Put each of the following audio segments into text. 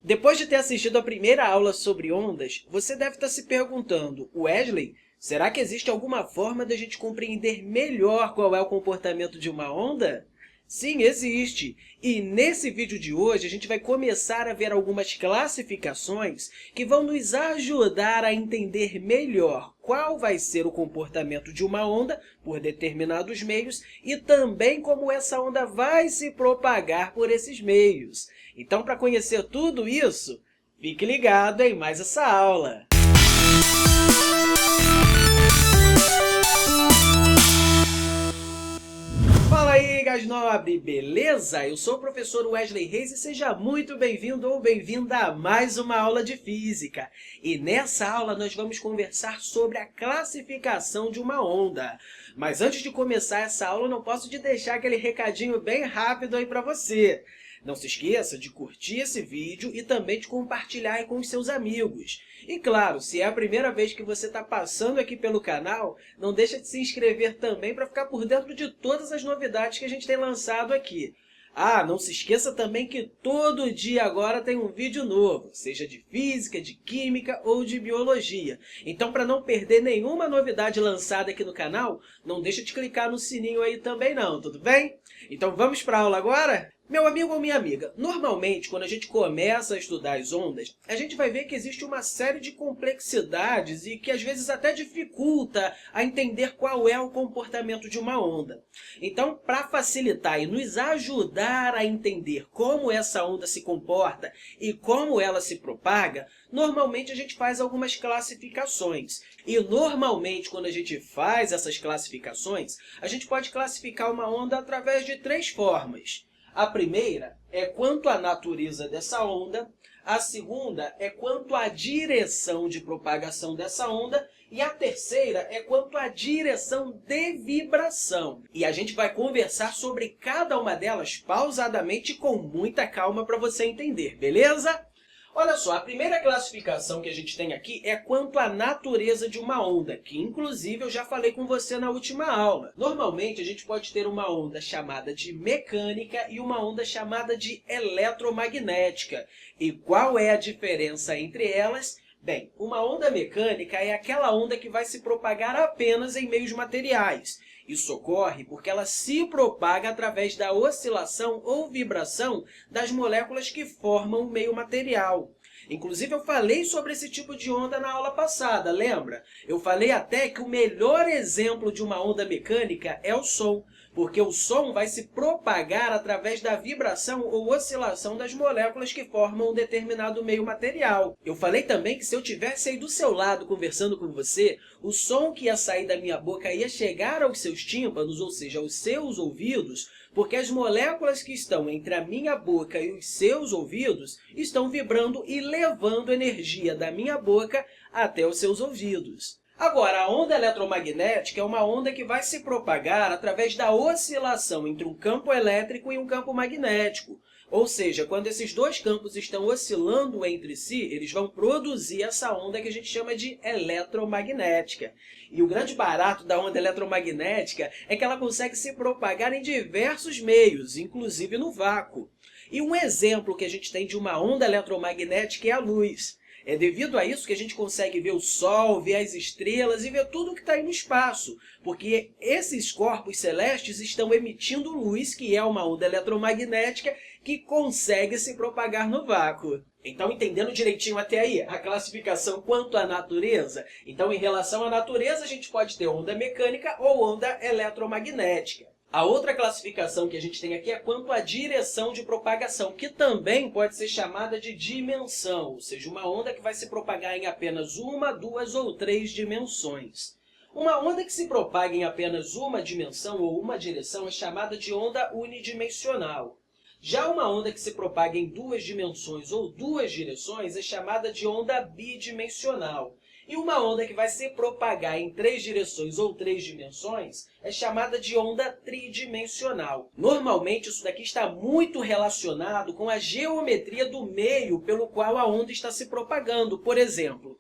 Depois de ter assistido a primeira aula sobre ondas, você deve estar se perguntando, Wesley, será que existe alguma forma de a gente compreender melhor qual é o comportamento de uma onda? Sim, existe! E nesse vídeo de hoje a gente vai começar a ver algumas classificações que vão nos ajudar a entender melhor qual vai ser o comportamento de uma onda por determinados meios e também como essa onda vai se propagar por esses meios. Então, para conhecer tudo isso, fique ligado em mais essa aula! Fala aí, gás nobre! Beleza? Eu sou o professor Wesley Reis e seja muito bem-vindo ou bem-vinda a mais uma aula de Física. E nessa aula nós vamos conversar sobre a classificação de uma onda. Mas antes de começar essa aula, eu não posso te deixar aquele recadinho bem rápido aí para você. Não se esqueça de curtir esse vídeo e também de compartilhar aí com os seus amigos. E claro, se é a primeira vez que você está passando aqui pelo canal, não deixa de se inscrever também para ficar por dentro de todas as novidades que a gente tem lançado aqui. Ah, não se esqueça também que todo dia agora tem um vídeo novo, seja de física, de química ou de biologia. Então, para não perder nenhuma novidade lançada aqui no canal, não deixa de clicar no sininho aí também não, tudo bem? Então, vamos para a aula agora? Meu amigo ou minha amiga, normalmente, quando a gente começa a estudar as ondas, a gente vai ver que existe uma série de complexidades e que às vezes até dificulta a entender qual é o comportamento de uma onda. Então, para facilitar e nos ajudar a entender como essa onda se comporta e como ela se propaga, normalmente a gente faz algumas classificações. E normalmente, quando a gente faz essas classificações, a gente pode classificar uma onda através de três formas. A primeira é quanto à natureza dessa onda, a segunda é quanto à direção de propagação dessa onda e a terceira é quanto à direção de vibração. E a gente vai conversar sobre cada uma delas pausadamente e com muita calma para você entender, beleza? Olha só, a primeira classificação que a gente tem aqui é quanto à natureza de uma onda, que inclusive eu já falei com você na última aula. Normalmente a gente pode ter uma onda chamada de mecânica e uma onda chamada de eletromagnética. E qual é a diferença entre elas? Bem, uma onda mecânica é aquela onda que vai se propagar apenas em meios materiais. Isso ocorre porque ela se propaga através da oscilação ou vibração das moléculas que formam o meio material. Inclusive, eu falei sobre esse tipo de onda na aula passada, lembra? Eu falei até que o melhor exemplo de uma onda mecânica é o som, porque o som vai se propagar através da vibração ou oscilação das moléculas que formam um determinado meio material. Eu falei também que se eu tivesse aí do seu lado conversando com você, o som que ia sair da minha boca ia chegar aos seus tímpanos, ou seja, aos seus ouvidos, porque as moléculas que estão entre a minha boca e os seus ouvidos estão vibrando e levando energia da minha boca até os seus ouvidos. Agora, a onda eletromagnética é uma onda que vai se propagar através da oscilação entre um campo elétrico e um campo magnético. Ou seja, quando esses dois campos estão oscilando entre si, eles vão produzir essa onda que a gente chama de eletromagnética. E o grande barato da onda eletromagnética é que ela consegue se propagar em diversos meios, inclusive no vácuo. E um exemplo que a gente tem de uma onda eletromagnética é a luz. É devido a isso que a gente consegue ver o Sol, ver as estrelas e ver tudo que está aí no espaço, porque esses corpos celestes estão emitindo luz, que é uma onda eletromagnética que consegue se propagar no vácuo. Então, entendendo direitinho até aí a classificação quanto à natureza? Então, em relação à natureza, a gente pode ter onda mecânica ou onda eletromagnética. A outra classificação que a gente tem aqui é quanto à direção de propagação, que também pode ser chamada de dimensão, ou seja, uma onda que vai se propagar em apenas uma, duas ou três dimensões. Uma onda que se propaga em apenas uma dimensão ou uma direção é chamada de onda unidimensional. Já uma onda que se propaga em duas dimensões ou duas direções é chamada de onda bidimensional. E uma onda que vai se propagar em três direções ou três dimensões é chamada de onda tridimensional. Normalmente, isso daqui está muito relacionado com a geometria do meio pelo qual a onda está se propagando. Por exemplo,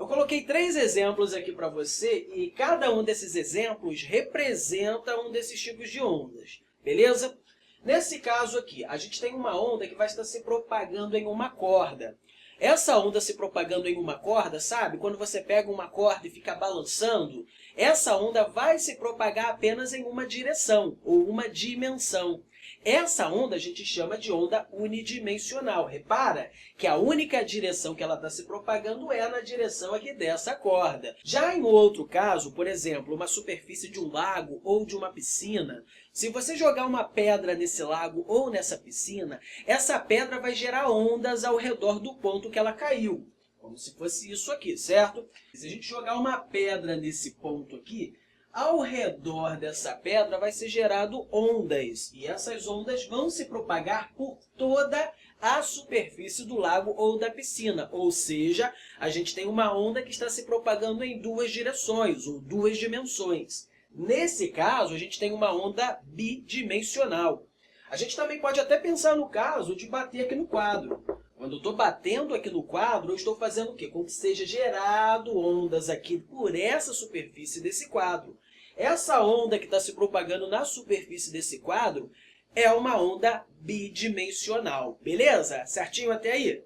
eu coloquei três exemplos aqui para você e cada um desses exemplos representa um desses tipos de ondas, beleza? Nesse caso aqui, a gente tem uma onda que vai estar se propagando em uma corda. Essa onda se propagando em uma corda, sabe? Quando você pega uma corda e fica balançando, essa onda vai se propagar apenas em uma direção, ou uma dimensão. Essa onda a gente chama de onda unidimensional. Repara que a única direção que ela está se propagando é na direção aqui dessa corda. Já em outro caso, por exemplo, uma superfície de um lago ou de uma piscina, se você jogar uma pedra nesse lago ou nessa piscina, essa pedra vai gerar ondas ao redor do ponto que ela caiu. Como se fosse isso aqui, certo? Se a gente jogar uma pedra nesse ponto aqui, ao redor dessa pedra vai ser gerado ondas. E essas ondas vão se propagar por toda a superfície do lago ou da piscina. Ou seja, a gente tem uma onda que está se propagando em duas direções, ou duas dimensões. Nesse caso, a gente tem uma onda bidimensional. A gente também pode até pensar no caso de bater aqui no quadro. Quando eu estou batendo aqui no quadro, eu estou fazendo o quê? Com que seja gerado ondas aqui por essa superfície desse quadro. Essa onda que está se propagando na superfície desse quadro é uma onda bidimensional. Beleza? Certinho até aí?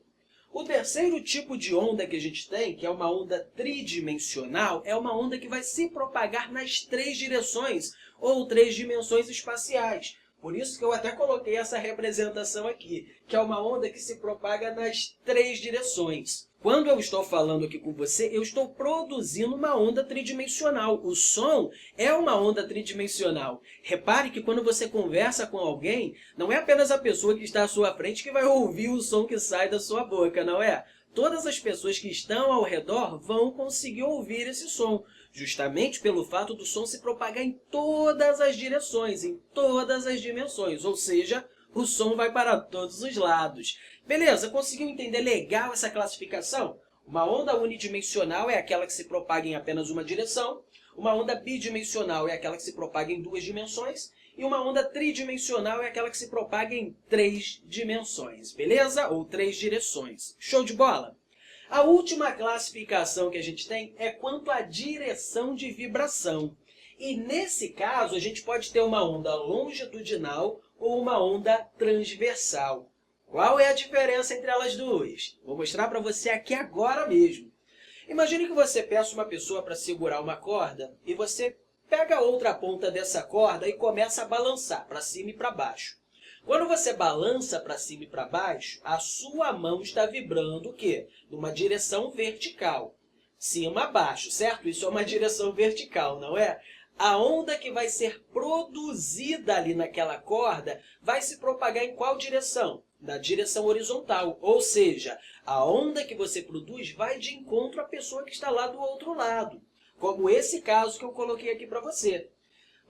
O terceiro tipo de onda que a gente tem, que é uma onda tridimensional, é uma onda que vai se propagar nas três direções, ou três dimensões espaciais. Por isso que eu até coloquei essa representação aqui, que é uma onda que se propaga nas três direções. Quando eu estou falando aqui com você, eu estou produzindo uma onda tridimensional. O som é uma onda tridimensional. Repare que quando você conversa com alguém, não é apenas a pessoa que está à sua frente que vai ouvir o som que sai da sua boca, não é? Todas as pessoas que estão ao redor vão conseguir ouvir esse som, justamente pelo fato do som se propagar em todas as direções, em todas as dimensões, ou seja, o som vai para todos os lados. Beleza? Conseguiu entender legal essa classificação? Uma onda unidimensional é aquela que se propaga em apenas uma direção, uma onda bidimensional é aquela que se propaga em duas dimensões, e uma onda tridimensional é aquela que se propaga em três dimensões, beleza? Ou três direções. Show de bola? A última classificação que a gente tem é quanto à direção de vibração. E nesse caso, a gente pode ter uma onda longitudinal ou uma onda transversal. Qual é a diferença entre elas duas? Vou mostrar para você aqui agora mesmo. Imagine que você peça uma pessoa para segurar uma corda e você pega a outra ponta dessa corda e começa a balançar para cima e para baixo. Quando você balança para cima e para baixo, a sua mão está vibrando o quê? Numa direção vertical. Cima a baixo, certo? Isso é uma direção vertical, não é? A onda que vai ser produzida ali naquela corda vai se propagar em qual direção? Na direção horizontal. Ou seja, a onda que você produz vai de encontro à pessoa que está lá do outro lado. Como esse caso que eu coloquei aqui para você.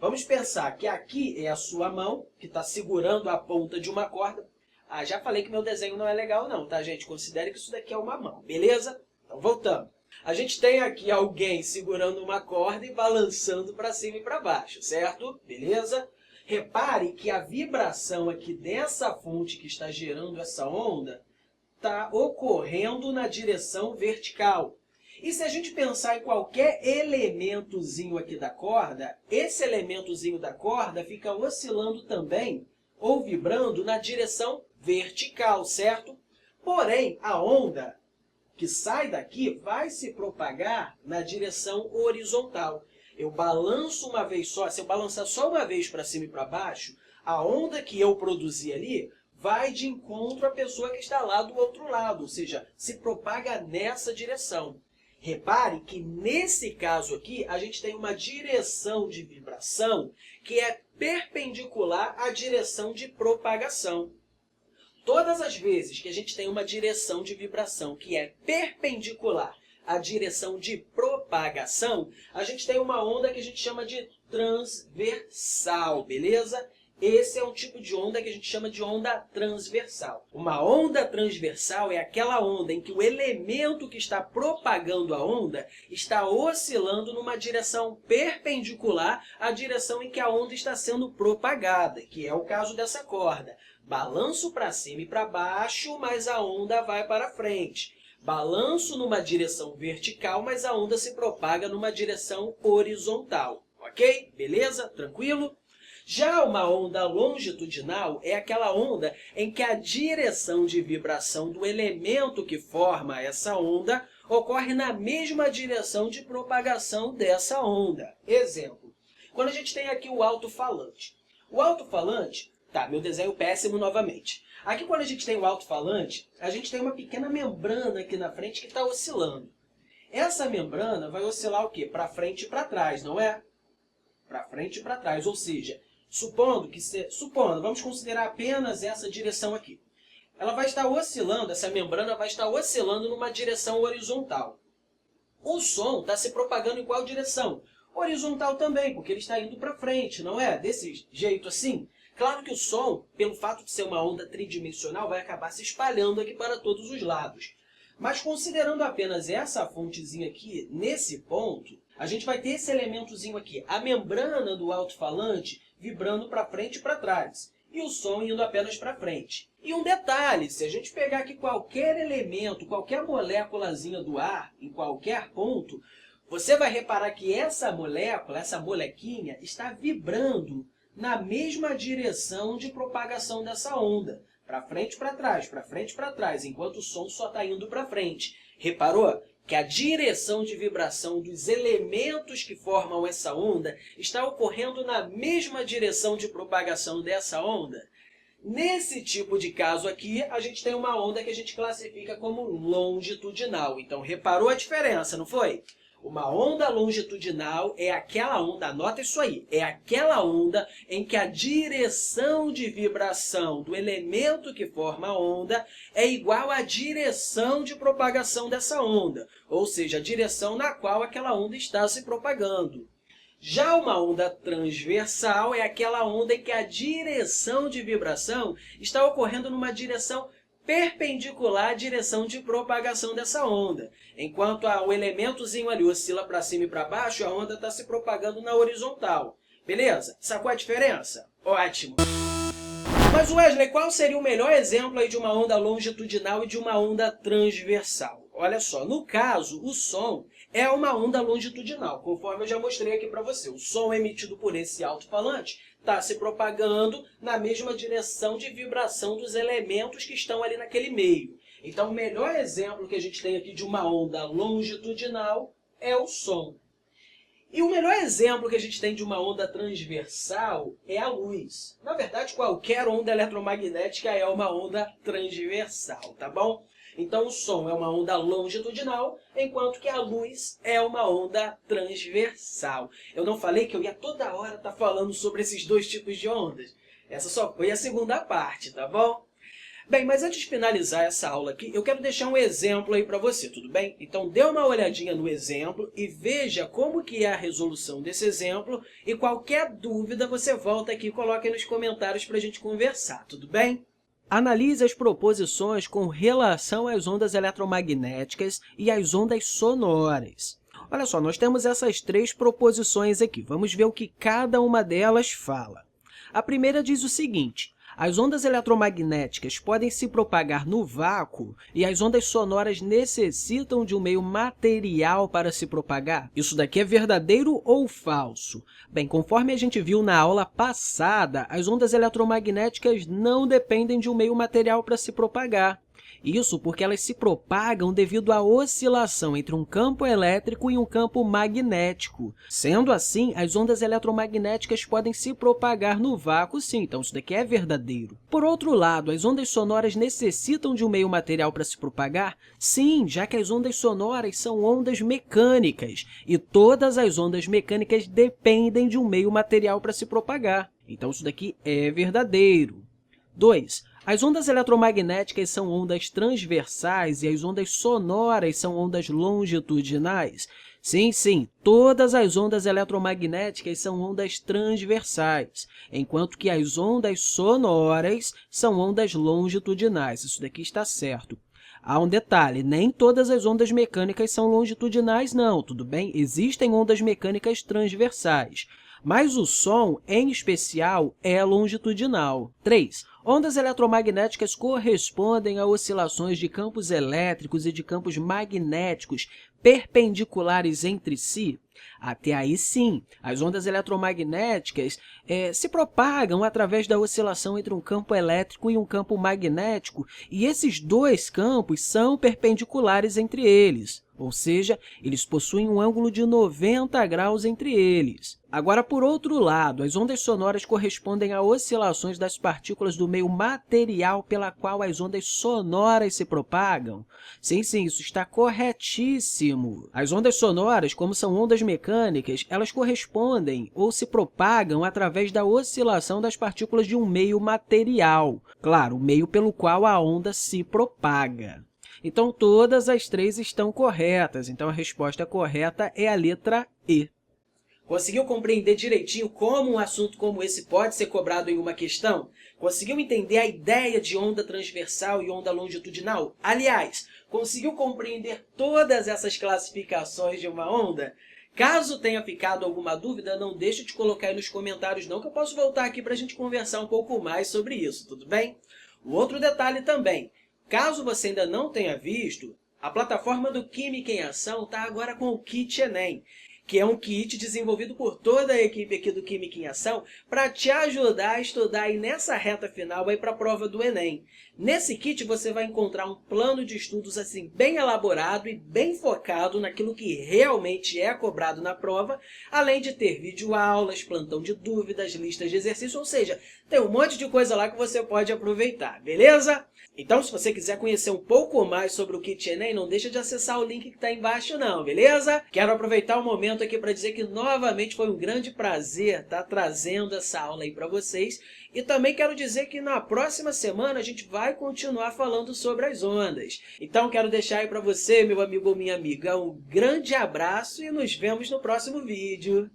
Vamos pensar que aqui é a sua mão, que está segurando a ponta de uma corda. Ah, já falei que meu desenho não é legal não, tá, gente? Considere que isso daqui é uma mão, beleza? Então, voltando. A gente tem aqui alguém segurando uma corda e balançando para cima e para baixo, certo? Beleza? Repare que a vibração aqui dessa fonte que está gerando essa onda está ocorrendo na direção vertical. E se a gente pensar em qualquer elementozinho aqui da corda, esse elementozinho da corda fica oscilando também, ou vibrando, na direção vertical, certo? Porém, a onda que sai daqui vai se propagar na direção horizontal. Eu balanço uma vez só, se eu balançar só uma vez para cima e para baixo, a onda que eu produzi ali vai de encontro à pessoa que está lá do outro lado, ou seja, se propaga nessa direção. Repare que nesse caso aqui, a gente tem uma direção de vibração que é perpendicular à direção de propagação. Todas as vezes que a gente tem uma direção de vibração que é perpendicular à direção de propagação, a gente tem uma onda que a gente chama de transversal, beleza? Esse é um tipo de onda que a gente chama de onda transversal. Uma onda transversal é aquela onda em que o elemento que está propagando a onda está oscilando numa direção perpendicular à direção em que a onda está sendo propagada, que é o caso dessa corda. Balanço para cima e para baixo, mas a onda vai para frente. Balanço numa direção vertical, mas a onda se propaga numa direção horizontal. Ok? Beleza? Tranquilo? Já uma onda longitudinal é aquela onda em que a direção de vibração do elemento que forma essa onda ocorre na mesma direção de propagação dessa onda. Exemplo, quando a gente tem aqui o alto-falante. O alto-falante, tá, meu desenho péssimo novamente. Aqui quando a gente tem o alto-falante, a gente tem uma pequena membrana aqui na frente que está oscilando. Essa membrana vai oscilar o quê? Para frente e para trás, não é? Para frente e para trás, ou seja, supondo, vamos considerar apenas essa direção aqui. Ela vai estar oscilando, essa membrana vai estar oscilando numa direção horizontal. O som está se propagando em qual direção? Horizontal também, porque ele está indo para frente, não é? Desse jeito assim. Claro que o som, pelo fato de ser uma onda tridimensional, vai acabar se espalhando aqui para todos os lados. Mas considerando apenas essa fontezinha aqui, nesse ponto, a gente vai ter esse elementozinho aqui, a membrana do alto-falante vibrando para frente e para trás, e o som indo apenas para frente. E um detalhe, se a gente pegar aqui qualquer elemento, qualquer moléculazinha do ar, em qualquer ponto, você vai reparar que essa molécula, essa molequinha, está vibrando na mesma direção de propagação dessa onda. Para frente e para trás, para frente e para trás, enquanto o som só está indo para frente. Reparou que a direção de vibração dos elementos que formam essa onda está ocorrendo na mesma direção de propagação dessa onda? Nesse tipo de caso aqui, a gente tem uma onda que a gente classifica como longitudinal. Então, reparou a diferença, não foi? Uma onda longitudinal é aquela onda, anota isso aí, é aquela onda em que a direção de vibração do elemento que forma a onda é igual à direção de propagação dessa onda, ou seja, a direção na qual aquela onda está se propagando. Já uma onda transversal é aquela onda em que a direção de vibração está ocorrendo numa direção perpendicular à direção de propagação dessa onda. Enquanto o elementozinho ali oscila para cima e para baixo, a onda está se propagando na horizontal. Beleza? Sacou a diferença? Ótimo! Mas, Wesley, qual seria o melhor exemplo aí de uma onda longitudinal e de uma onda transversal? Olha só, no caso, o som é uma onda longitudinal, conforme eu já mostrei aqui para você. O som emitido por esse alto-falante está se propagando na mesma direção de vibração dos elementos que estão ali naquele meio. Então, o melhor exemplo que a gente tem aqui de uma onda longitudinal é o som. E o melhor exemplo que a gente tem de uma onda transversal é a luz. Na verdade, qualquer onda eletromagnética é uma onda transversal, tá bom? Então, o som é uma onda longitudinal, enquanto que a luz é uma onda transversal. Eu não falei que eu ia toda hora estar falando sobre esses dois tipos de ondas? Essa só foi a segunda parte, tá bom? Bem, mas antes de finalizar essa aula aqui, eu quero deixar um exemplo aí para você, tudo bem? Então, dê uma olhadinha no exemplo e veja como que é a resolução desse exemplo. E qualquer dúvida, você volta aqui e coloca aí nos comentários para a gente conversar, tudo bem? Analise as proposições com relação às ondas eletromagnéticas e às ondas sonoras. Olha só, nós temos essas três proposições aqui. Vamos ver o que cada uma delas fala. A primeira diz o seguinte: as ondas eletromagnéticas podem se propagar no vácuo e as ondas sonoras necessitam de um meio material para se propagar. Isso daqui é verdadeiro ou falso? Bem, conforme a gente viu na aula passada, as ondas eletromagnéticas não dependem de um meio material para se propagar. Isso porque elas se propagam devido à oscilação entre um campo elétrico e um campo magnético. Sendo assim, as ondas eletromagnéticas podem se propagar no vácuo, sim, então isso daqui é verdadeiro. Por outro lado, as ondas sonoras necessitam de um meio material para se propagar? Sim, já que as ondas sonoras são ondas mecânicas, e todas as ondas mecânicas dependem de um meio material para se propagar. Então, isso daqui é verdadeiro. 2. As ondas eletromagnéticas são ondas transversais e as ondas sonoras são ondas longitudinais? Sim, sim, todas as ondas eletromagnéticas são ondas transversais, enquanto que as ondas sonoras são ondas longitudinais. Isso daqui está certo. Há um detalhe, nem todas as ondas mecânicas são longitudinais, não, tudo bem? Existem ondas mecânicas transversais, mas o som, em especial, é longitudinal. 3. Ondas eletromagnéticas correspondem a oscilações de campos elétricos e de campos magnéticos perpendiculares entre si? Até aí sim, as ondas eletromagnéticas se propagam através da oscilação entre um campo elétrico e um campo magnético, e esses dois campos são perpendiculares entre eles, ou seja, eles possuem um ângulo de 90 graus entre eles. Agora, por outro lado, as ondas sonoras correspondem a oscilações das partículas do meio material pela qual as ondas sonoras se propagam. Sim, isso está corretíssimo. As ondas sonoras, como são ondas mecânicas, elas correspondem ou se propagam através da oscilação das partículas de um meio material. Claro, o meio pelo qual a onda se propaga. Então, todas as três estão corretas. Então, a resposta correta é a letra E. Conseguiu compreender direitinho como um assunto como esse pode ser cobrado em uma questão? Conseguiu entender a ideia de onda transversal e onda longitudinal? Aliás, conseguiu compreender todas essas classificações de uma onda? Caso tenha ficado alguma dúvida, não deixe de colocar aí nos comentários não, que eu posso voltar aqui para a gente conversar um pouco mais sobre isso, tudo bem? O outro detalhe também, caso você ainda não tenha visto, a plataforma do Química em Ação está agora com o Kit Enem, que é um kit desenvolvido por toda a equipe aqui do Química em Ação para te ajudar a estudar aí nessa reta final para a prova do Enem. Nesse kit você vai encontrar um plano de estudos assim, bem elaborado e bem focado naquilo que realmente é cobrado na prova, além de ter videoaulas, plantão de dúvidas, listas de exercício, ou seja, tem um monte de coisa lá que você pode aproveitar, beleza? Então, se você quiser conhecer um pouco mais sobre o Kit Enem, não deixa de acessar o link que está embaixo não, beleza? Quero aproveitar o momento aqui para dizer que novamente foi um grande prazer estar trazendo essa aula aí para vocês. E também quero dizer que na próxima semana a gente vai continuar falando sobre as ondas. Então, quero deixar aí para você, meu amigo ou minha amiga, um grande abraço e nos vemos no próximo vídeo.